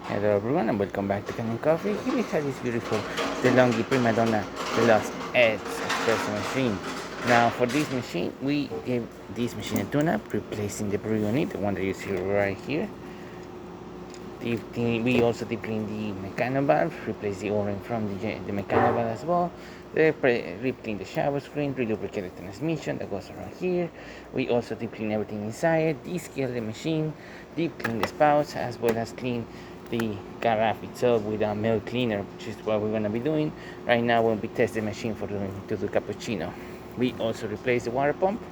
Hello everyone and welcome back to Kanen Coffee. Here we have this beautiful DeLonghi Prima Donna Deluxe Edge Espresso machine. Now for this machine, we gave this machine a tune-up, replacing the brew unit, the one that you see right here. We also deep clean the mechano valve, replace the O-ring from the mechano valve as well. Deep clean the shower screen, re-lubricate the transmission that goes around here. We also deep clean everything inside, descale the machine, deep clean the spouts, as well as clean the carafe itself with a milk cleaner, which is what we're going to be doing. Right now we'll be testing the machine to do cappuccino. We also replaced the water pump.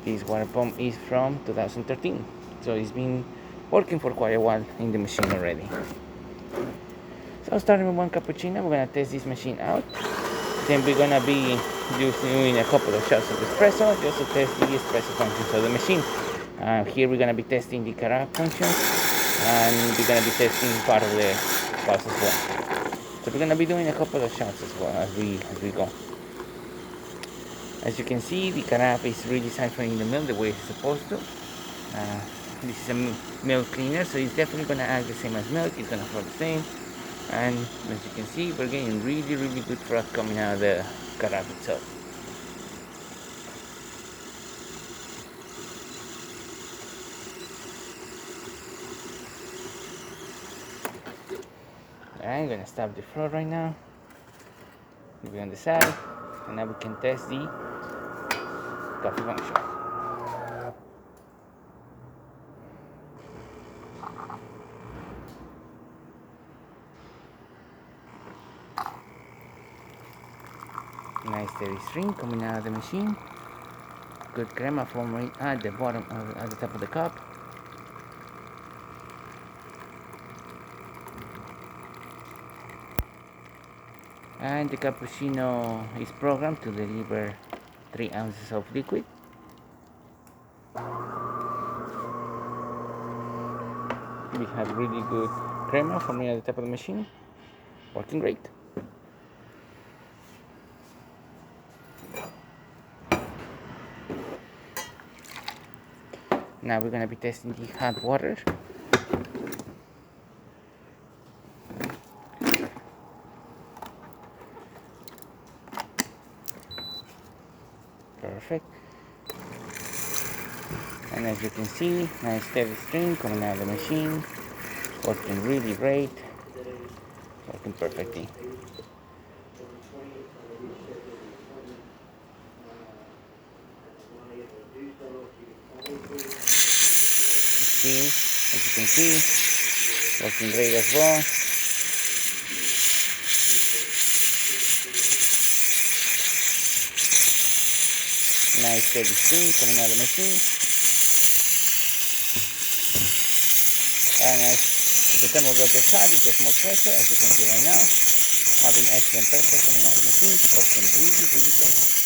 This water pump is from 2013, so it's been working for quite a while in the machine already. So starting with one cappuccino, we're going to test this machine out. Then we're going to be doing a couple of shots of espresso just to test the espresso functions of the machine. Here we're going to be testing the carafe functions, and we're going to be testing part of the spouse as well. So we're going to be doing a couple of shots as well as we go. As you can see, the carafe is really siphoning the milk the way it's supposed to. This is a milk cleaner, so it's definitely going to act the same as milk. It's going to flow the same. And as you can see, we're getting really good froth coming out of the carafe itself. I'm going to stop the flow right now. We're on the side, and now we can test the coffee function. Nice steady stream coming out of the machine. Good crema foam right at the bottom, at the top of the cup. And the cappuccino is programmed to deliver 3 ounces of liquid. We have really good crema forming at the top of the machine, working great. Now we're going to be testing the hot water. Perfect. And as you can see, nice steady stream coming out of the machine, working really great, working perfectly. Steam, as you can see, working great as well. Nice steady stream coming out of the machine. And as the thermostat gets hot, it gets more pressure, as you can see right now. Having excellent pressure coming out of the machine, working really great.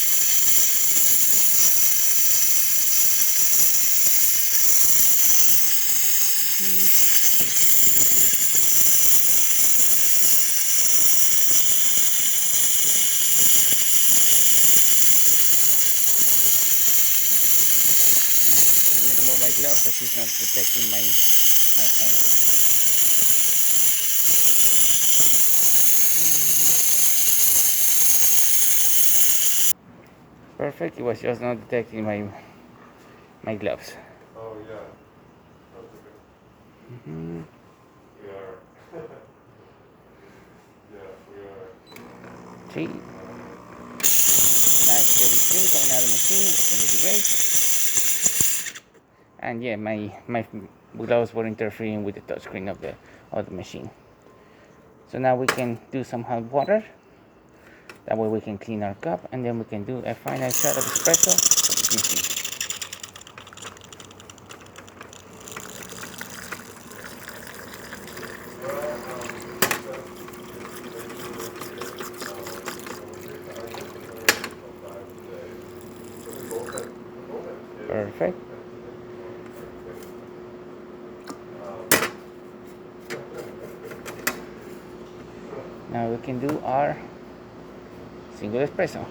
My glove because it's not protecting my hand. Perfect, it was just not detecting my gloves. Oh yeah, that's okay. Mm-hmm. We are. Yeah, we are. See? Nice steady stream coming out of the machine, looking really great. And yeah, my gloves were interfering with the touchscreen of the machine. So now we can do some hot water. That way we can clean our cup, and then we can do a final shot of espresso for this machine. Perfect. Now we can do our single espresso.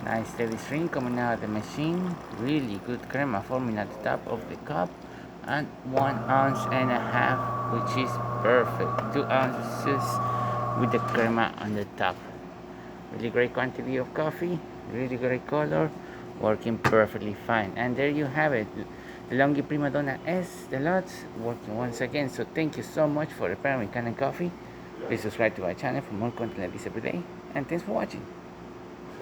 Nice steady stream coming out of the machine. Really good crema forming at the top of the cup. And 1.5 ounces, which is perfect. 2 ounces with the crema on the top. Really great quantity of coffee. Really great color. Working perfectly fine. And there you have it. DeLonghi Prima Donna S Deluxe working once again. So thank you so much for preparing Kanen coffee. Please subscribe to our channel for more content like this every day. And thanks for watching.